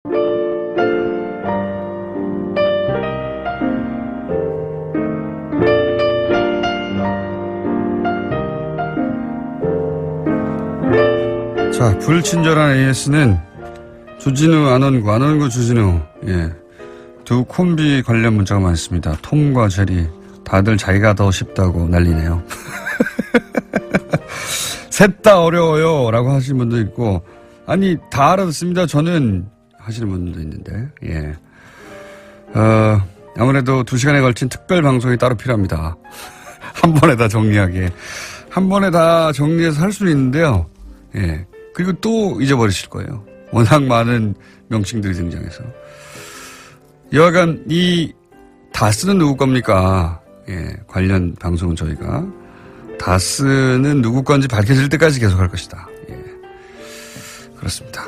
자, 불친절한 AS는 주진우 안원구, 안원구 주진우, 예. 두 콤비 관련 문자가 많습니다. 톰과 제리. 다들 자기가 더 쉽다고 난리네요. 셋 다 어려워요. 라고 하시는 분도 있고, 아니, 다 알아듣습니다. 저는 하시는 분도 있는데, 예. 아무래도 2시간에 걸친 특별 방송이 따로 필요합니다. 한 번에 다 정리하게. 한 번에 다 정리해서 할 수는 있는데요. 예. 그리고 또 잊어버리실 거예요. 워낙 많은 명칭들이 등장해서. 여하간 이 다스는 누구 겁니까? 예, 관련 방송은 저희가 다스는 누구 건지 밝혀질 때까지 계속 할 것이다. 예, 그렇습니다.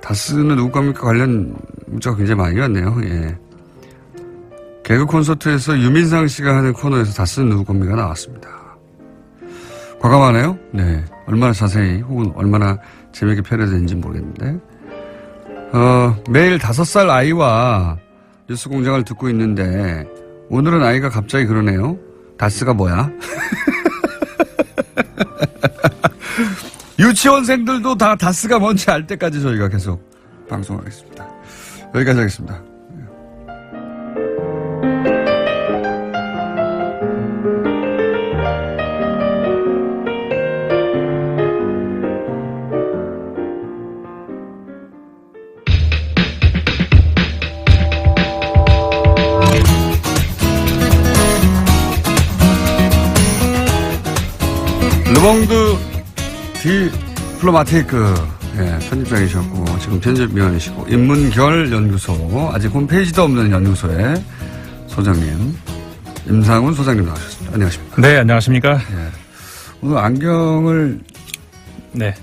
다스는 누구 겁니까? 관련 문자가 굉장히 많이 왔네요. 예. 개그 콘서트에서 유민상 씨가 하는 코너에서 다스는 누구 겁니까? 나왔습니다. 과감하네요? 네. 얼마나 자세히 혹은 얼마나 재미있게 표현되는지 모르겠는데. 매일 5살 아이와 뉴스 공장을 듣고 있는데 오늘은 아이가 갑자기 그러네요. 다스가 뭐야? 유치원생들도 다 다스가 뭔지 알 때까지 저희가 계속 방송하겠습니다. 여기까지 하겠습니다. 르몽드 디플로마티크, 예, 편집장이셨고 지금 편집위원이시고 인문결 연구소, 아직 홈페이지도 없는 연구소의 소장님 임상훈 소장님 나오셨습니다. 안녕하십니까? 네, 안녕하십니까? 예. 오늘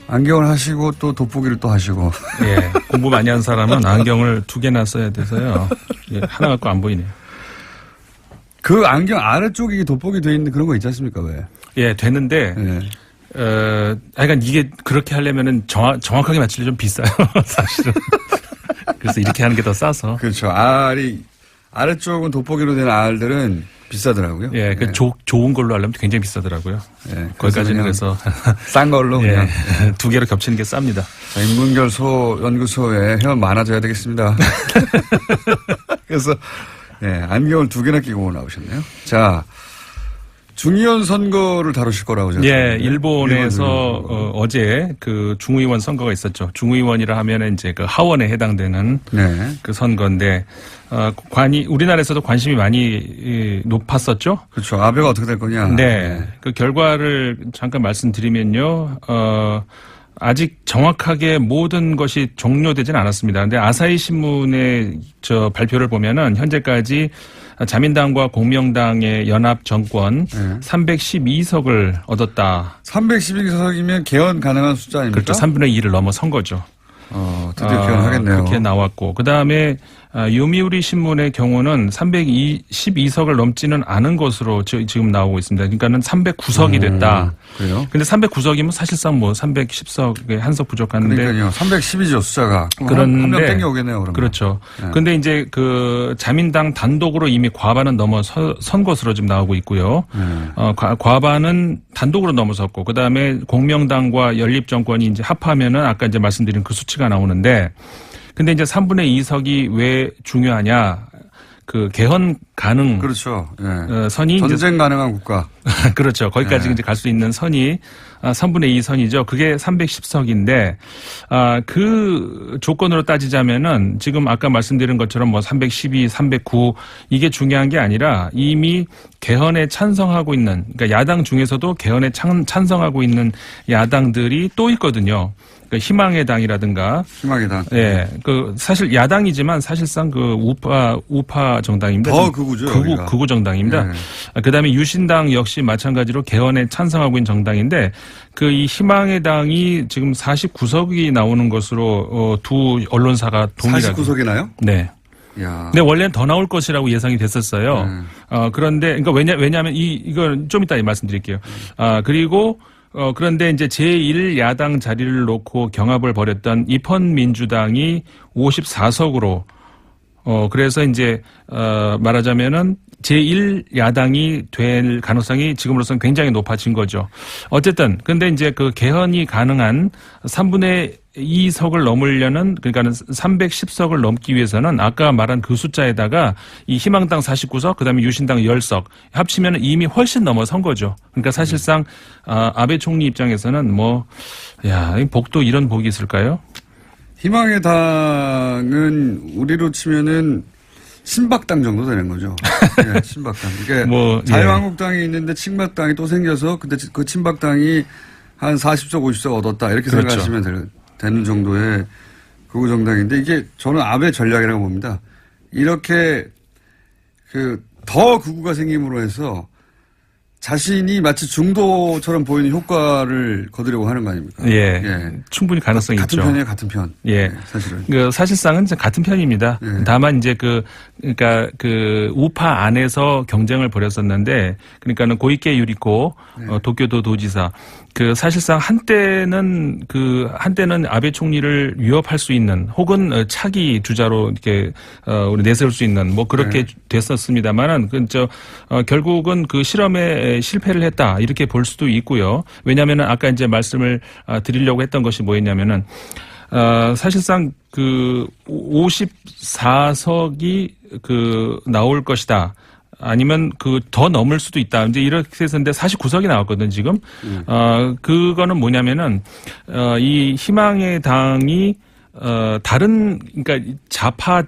안경을 하시고 또 돋보기를 또 하시고. 예, 공부 많이 한 사람은 안경을 2개나 써야 돼서요. 예, 하나 갖고 안 보이네요. 그 안경 아래쪽에 돋보기 돼 있는 그런 거 있지 않습니까? 왜? 예, 되는데, 하여간 이게 그렇게 하려면은 정확하게 맞추려 좀 비싸요, 사실은. 그래서 이렇게 하는 게 더 싸서. 그렇죠. 아래쪽은 돋보기로 된 알들은 비싸더라고요. 예, 그 좋은 걸로 하려면 굉장히 비싸더라고요. 예. 거기까지는 그래서. 싼 걸로 그냥. 예, 2개로 겹치는 게 쌉니다. 자, 인문결 연구소에 회원 많아져야 되겠습니다. 그래서, 예, 안경을 2개나 끼고 나오셨네요. 자. 중의원 선거를 다루실 거라고 제가. 예, 일본에서 어제 그 중의원 선거가 있었죠. 중의원이라 하면은 이제 그 하원에 해당되는 그 선거인데 우리나라에서도 관심이 많이 높았었죠. 그렇죠. 아베가 어떻게 될 거냐. 네. 그 결과를 잠깐 말씀드리면요. 아직 정확하게 모든 것이 종료되지는 않았습니다. 근데 아사히 신문의 발표를 보면은 현재까지 자민당과 공명당의 연합 정권 312석을 얻었다. 312석이면 개헌 가능한 숫자 아닙니까? 그렇죠. 3분의 2를 넘어선 거죠. 드디어 개헌하겠네요. 그렇게 나왔고. 그다음에 요미우리 신문의 경우는 312석을 넘지는 않은 것으로 지금 나오고 있습니다. 그러니까는 309석이 됐다. 그래요? 근데 309석이면 사실상 뭐 310석에 한 석 부족한데. 그러니까요. 310이죠, 숫자가. 그런데 한 명 땡겨오겠네요, 그러면. 그렇죠. 네. 근데 이제 그 자민당 단독으로 이미 과반은 넘어선 것으로 지금 나오고 있고요. 과반은 단독으로 넘어섰고, 그다음에 공명당과 연립정권이 이제 합하면은 아까 이제 말씀드린 그 수치가 나오는데, 근데 이제 3분의 2석이 왜 중요하냐? 그 개헌 가능. 그렇죠. 예. 선이 전쟁 가능한 국가. 그렇죠. 거기까지 이제 갈 수 있는 선이 3분의 2 선이죠. 그게 310석인데 그 조건으로 따지자면은 지금 아까 말씀드린 것처럼 뭐 312, 309 이게 중요한 게 아니라 이미 개헌에 찬성하고 있는, 그러니까 야당 중에서도 개헌에 찬성하고 있는 야당들이 또 있거든요. 그 희망의 당이라든가. 희망의 당. 예. 그 사실 야당이지만 사실상 그 우파 정당입니다. 더 극우죠. 극우 정당입니다. 네. 그다음에 유신당 역시 마찬가지로 개헌에 찬성하고 있는 정당인데 그 이 희망의 당이 지금 49석이 나오는 것으로 두 언론사가 동일하게. 49석이나요? 네. 야. 근데 원래는 더 나올 것이라고 예상이 됐었어요. 그런데 그러니까 왜냐하면 이걸 좀 이따 말씀드릴게요. 그리고 그런데 이제 제1야당 자리를 놓고 경합을 벌였던 입헌민주당이 54석으로 그래서 이제 말하자면은 제1야당이 될 가능성이 지금으로서는 굉장히 높아진 거죠. 어쨌든 근데 이제 그 개헌이 가능한 3분의 2석을 넘으려는 그러니까는 310석을 넘기 위해서는 아까 말한 그 숫자에다가 이 희망당 49석 그다음에 유신당 10석 합치면 이미 훨씬 넘어선 거죠. 그러니까 사실상 아베 총리 입장에서는 복도 이런 복이 있을까요? 희망의 당은 우리로 치면은 친박당 정도 되는 거죠. 네, 친박당. 이게 자유한국당이 있는데 친박당이 또 생겨서 근데 그 친박당이 한 40석, 50석 얻었다 이렇게 그렇죠. 생각하시면 되는 정도의 극우 정당인데 이게 저는 아베 전략이라고 봅니다. 이렇게 더 극우가 생김으로 해서 자신이 마치 중도처럼 보이는 효과를 거두려고 하는 거 아닙니까? 예. 충분히 가능성이 같은 있죠. 편이에요, 같은 편. 예. 사실은. 사실상은 같은 편입니다. 예. 다만 이제 그러니까 우파 안에서 경쟁을 벌였었는데 그러니까는 고이케 유리코 도쿄도 도지사 사실상 한때는 아베 총리를 위협할 수 있는 혹은 차기 주자로 이렇게 우리 내세울 수 있는 그렇게 됐었습니다만은 결국은 그 실험에 실패를 했다 이렇게 볼 수도 있고요. 왜냐하면은 아까 이제 말씀을 드리려고 했던 것이 뭐였냐면은 사실상 54석이 나올 것이다. 아니면 더 넘을 수도 있다. 이제 이렇게 해서인데 49석이 나왔거든, 지금. 그거는 뭐냐면은, 이 희망의 당이, 그러니까 좌파의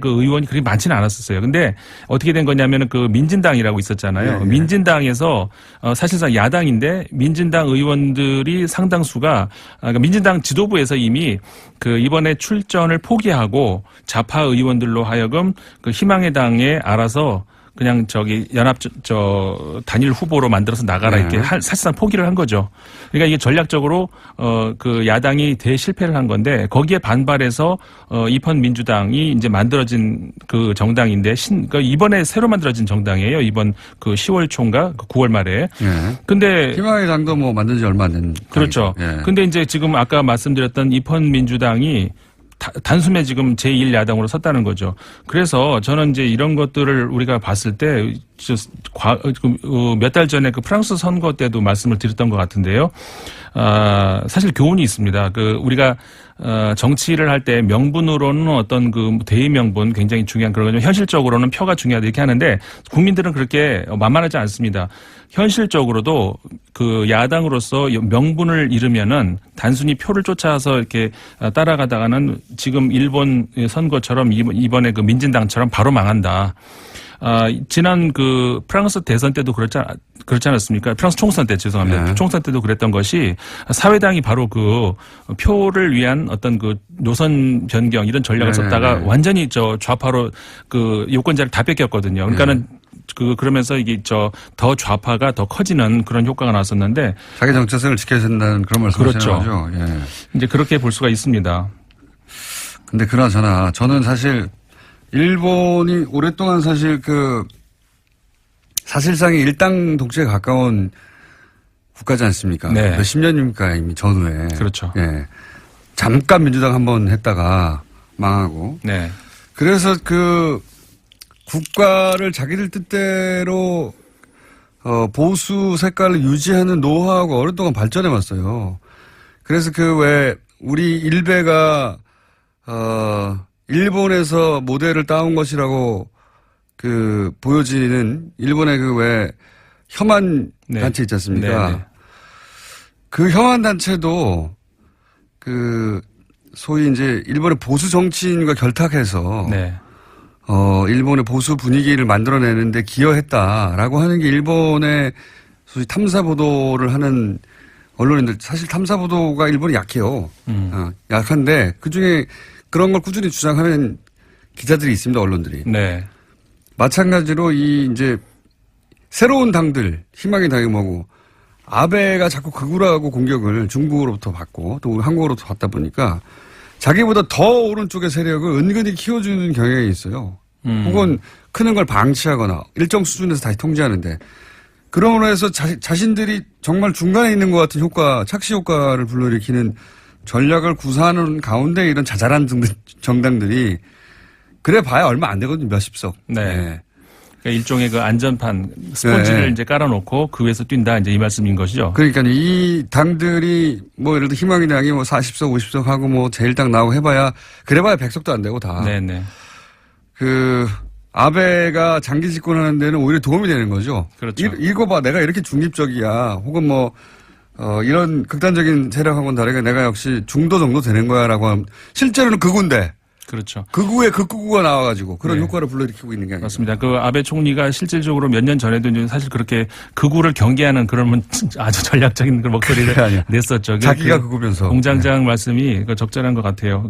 그 의원이 그렇게 많지는 않았었어요. 근데 어떻게 된 거냐면은 민진당이라고 있었잖아요. 네. 민진당에서 사실상 야당인데 민진당 의원들이 상당수가 그러니까 민진당 지도부에서 이미 이번에 출전을 포기하고 좌파 의원들로 하여금 희망의 당에 알아서 그냥 단일 후보로 만들어서 나가라 이렇게 사실상 포기를 한 거죠. 그러니까 이게 전략적으로 야당이 대실패를 한 건데 거기에 반발해서 입헌민주당이 이제 만들어진 정당인데 그러니까 이번에 새로 만들어진 정당이에요. 이번 10월 초인가 9월 말에. 근데 희망의 당도 만든 지 얼마 안 된. 그렇죠. 근데 이제 지금 아까 말씀드렸던 입헌민주당이 단숨에 지금 제1야당으로 섰다는 거죠. 그래서 저는 이제 이런 것들을 우리가 봤을 때 몇 달 전에 프랑스 선거 때도 말씀을 드렸던 것 같은데요. 사실 교훈이 있습니다. 우리가 정치를 할 때 명분으로는 어떤 대의 명분 굉장히 중요한 그런 거죠. 현실적으로는 표가 중요하다 이렇게 하는데 국민들은 그렇게 만만하지 않습니다. 현실적으로도 야당으로서 명분을 잃으면은 단순히 표를 쫓아서 이렇게 따라가다가는 지금 일본 선거처럼 이번에 민진당처럼 바로 망한다. 지난 프랑스 대선 때도 그렇지 않았습니까? 프랑스 총선 때 죄송합니다. 네. 총선 때도 그랬던 것이 사회당이 바로 표를 위한 어떤 노선 변경 이런 전략을 썼다가 완전히 좌파로 유권자를 다 뺏겼거든요. 그러니까는 그러면서 이게 더 좌파가 더 커지는 그런 효과가 나왔었는데 자기 정체성을 지켜야 된다는 그런 말씀을 하시는 거죠. 예. 이제 그렇게 볼 수가 있습니다. 근데 그나저나 저는 사실 일본이 오랫동안 사실상의 일당 독재에 가까운 국가지 않습니까? 네. 몇십 년입니까 이미 전후에. 그렇죠. 예. 잠깐 민주당 한번 했다가 망하고. 네. 그래서 국가를 자기들 뜻대로 보수 색깔을 유지하는 노하우가 오랫동안 발전해 왔어요. 그래서 우리 일베가 일본에서 모델을 따온 것이라고 보여지는 일본의 혐한 단체 있지 않습니까? 네네. 그 혐한 단체도 소위 이제 일본의 보수 정치인과 결탁해서 네. 일본의 보수 분위기를 만들어내는데 기여했다라고 하는 게 일본의 소위 탐사 보도를 하는 언론인들 사실 탐사 보도가 일본이 약해요. 약한데 그중에 그런 걸 꾸준히 주장하는 기자들이 있습니다. 언론들이. 네. 마찬가지로 이제 새로운 당들 희망의 당이 뭐고 아베가 자꾸 극우라고 공격을 중국으로부터 받고 또 한국으로부터 받다 보니까 자기보다 더 오른쪽의 세력을 은근히 키워주는 경향이 있어요. 혹은 크는 걸 방치하거나 일정 수준에서 다시 통제하는데 그러므로 해서 자신들이 정말 중간에 있는 것 같은 착시 효과를 불러일으키는 전략을 구사하는 가운데 이런 자잘한 정당들이 그래 봐야 얼마 안 되거든요. 몇십 석. 네. 네. 그러니까 일종의 그 안전판 스폰지를 네. 이제 깔아놓고 그 위에서 뛴다 이제 이 말씀인 것이죠. 그러니까 이 당들이 뭐 예를 들어 희망당이 뭐 40석, 50석 하고 뭐 제1당 나오고 해봐야 그래봐야 100석도 안 되고 다. 네네. 아베가 장기 집권하는 데는 오히려 도움이 되는 거죠. 그렇죠. 이거 봐. 내가 이렇게 중립적이야. 혹은 이런 극단적인 세력하고는 다르게 내가 역시 중도 정도 되는 거야 라고 하면 실제로는 극우인데. 그렇죠. 극우에 극우가 나와가지고 그런 네. 효과를 불러일으키고 있는 게 아니죠. 맞습니다. 그 아베 총리가 실질적으로 몇 년 전에도 이제 사실 그렇게 극우를 경계하는 그런 아주 전략적인 그 목소리를 냈었죠. 자기가 극우면서. 공장장 말씀이 적절한 것 같아요.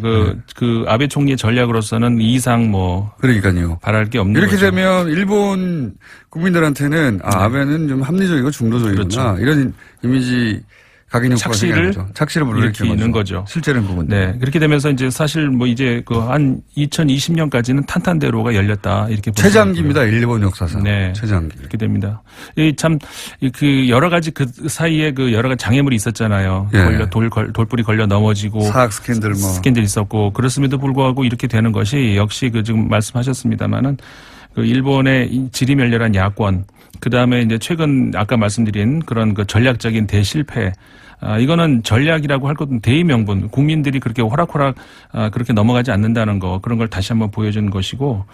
그 아베 총리의 전략으로서는 이 이상 그러니까요. 바랄 게 없는 이렇게 거죠. 되면 일본 국민들한테는 아베는 좀 합리적이고 중도적이구나. 그렇죠. 이런 이미지 각인 효과가 생기는 거죠. 착시를 일으키는 거죠. 실제는 그건. 네. 그렇게 되면서 이제 사실 이제 한 2020년까지는 탄탄대로가 열렸다. 이렇게 보시면 최장기입니다. 일본 역사상. 네. 최장기. 그렇게 됩니다. 여러 가지 그 사이에 여러 가지 장애물이 있었잖아요. 예. 돌불이 걸려 넘어지고. 사학 스캔들 스캔들 있었고. 그렇음에도 불구하고 이렇게 되는 것이 역시 지금 말씀하셨습니다마는 일본의 지리멸렬한 야권. 그 다음에 이제 최근 아까 말씀드린 그런 전략적인 대실패. 이거는 전략이라고 할 것은 대의명분. 국민들이 그렇게 호락호락 그렇게 넘어가지 않는다는 거. 그런 걸 다시 한번 보여준 것이고,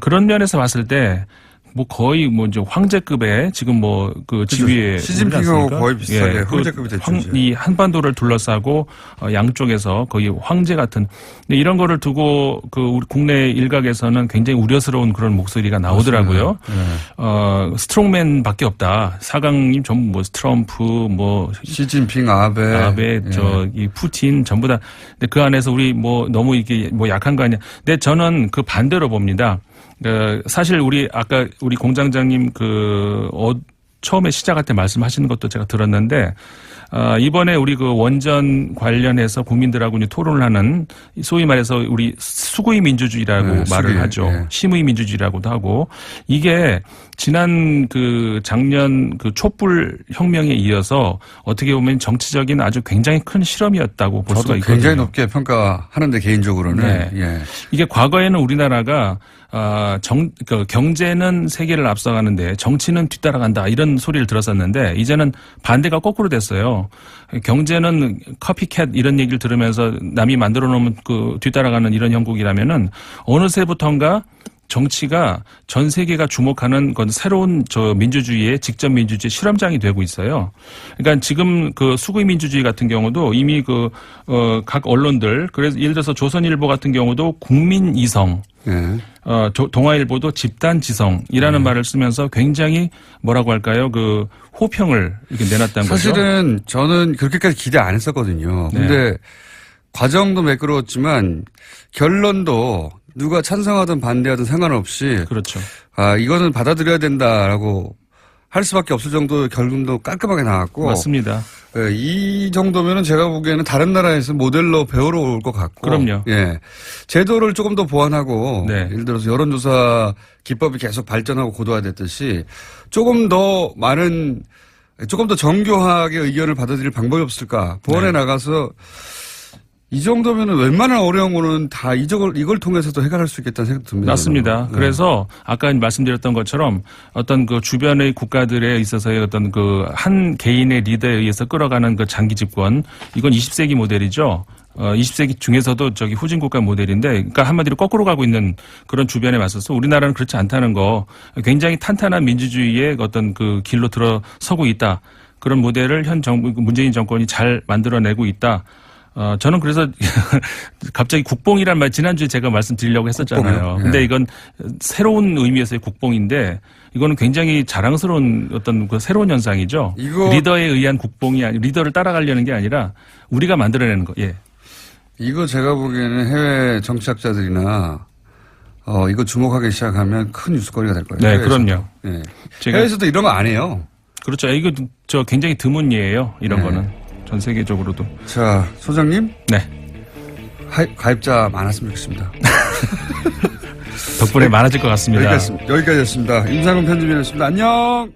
그런 면에서 봤을 때 거의 이제 황제급의 지금 지위에. 시진핑하고 거의 비슷하게 황제급이 됐죠. 이 한반도를 둘러싸고 양쪽에서 거의 황제 같은. 근데 이런 거를 두고 우리 국내 일각에서는 굉장히 우려스러운 그런 목소리가 나오더라고요. 네. 스트롱맨밖에 없다. 사강님 전부 트럼프 시진핑, 아베, 이 푸틴 전부 다. 근데 그 안에서 우리 너무 이게 약한 거 아니야. 근데 저는 그 반대로 봅니다. 사실 우리 공장장님 처음에 시작할 때 말씀하시는 것도 제가 들었는데, 이번에 우리 원전 관련해서 국민들하고 이제 토론을 하는 소위 말해서 우리 수구의 민주주의라고 말을 하죠. 심의 민주주의라고도 하고, 이게 지난 작년 촛불 혁명에 이어서 어떻게 보면 정치적인 아주 굉장히 큰 실험이었다고 볼 수가 있거든요. 굉장히 높게 평가하는데 개인적으로는. 네. 예. 이게 과거에는 우리나라가 경제는 세계를 앞서가는데 정치는 뒤따라간다 이런 소리를 들었었는데 이제는 반대가 거꾸로 됐어요. 경제는 커피캣 이런 얘기를 들으면서 남이 만들어 놓으면 뒤따라가는 이런 형국이라면은 어느새부턴가 정치가 전 세계가 주목하는 건 새로운 민주주의의 직접 민주주의 실험장이 되고 있어요. 그러니까 지금 수구의 민주주의 같은 경우도 이미 각 언론들 그래서 예를 들어서 조선일보 같은 경우도 국민 이성, 동아일보도 집단 지성이라는 말을 쓰면서 굉장히 뭐라고 할까요? 호평을 이렇게 내놨다는 거죠. 사실은 저는 그렇게까지 기대 안 했었거든요. 근데 과정도 매끄러웠지만 결론도 누가 찬성하든 반대하든 상관없이. 그렇죠. 이거는 받아들여야 된다라고 할 수밖에 없을 정도의 결론도 깔끔하게 나왔고. 맞습니다. 이 정도면은 제가 보기에는 다른 나라에서 모델로 배우러 올 것 같고. 그럼요. 예. 제도를 조금 더 보완하고. 네. 예를 들어서 여론조사 기법이 계속 발전하고 고도화됐듯이 조금 더 정교하게 의견을 받아들일 방법이 없을까. 보완해 나가서 이 정도면은 웬만한 어려운 거는 다 이걸 통해서도 해결할 수 있겠다는 생각이 듭니다. 맞습니다. 그래서 아까 말씀드렸던 것처럼 어떤 주변의 국가들에 있어서의 어떤 한 개인의 리더에 의해서 끌어가는 장기 집권 이건 20세기 모델이죠. 20세기 중에서도 후진 국가 모델인데, 그러니까 한마디로 거꾸로 가고 있는 그런 주변에 맞서서 우리나라는 그렇지 않다는 거, 굉장히 탄탄한 민주주의의 어떤 길로 들어서고 있다. 그런 모델을 현 정부 문재인 정권이 잘 만들어내고 있다. 저는 그래서 갑자기 국뽕이란 말 지난주에 제가 말씀드리려고 했었잖아요. 근데 이건 새로운 의미에서의 국뽕인데 이거는 굉장히 자랑스러운 어떤 새로운 현상이죠. 리더에 의한 국뽕이 리더를 따라가려는 게 아니라 우리가 만들어내는 거. 예. 이거 제가 보기에는 해외 정치학자들이나 이거 주목하기 시작하면 큰 뉴스거리가 될 거예요. 네, 해외에서도. 그럼요. 네. 해외에서도 이런 거 안 해요. 그렇죠. 이거 굉장히 드문 예예요. 이런 거는. 전 세계적으로도. 자, 소장님. 네. 가입자 많았으면 좋겠습니다. 덕분에 많아질 것 같습니다. 여기까지였습니다. 임상훈 편집위원이었습니다. 안녕.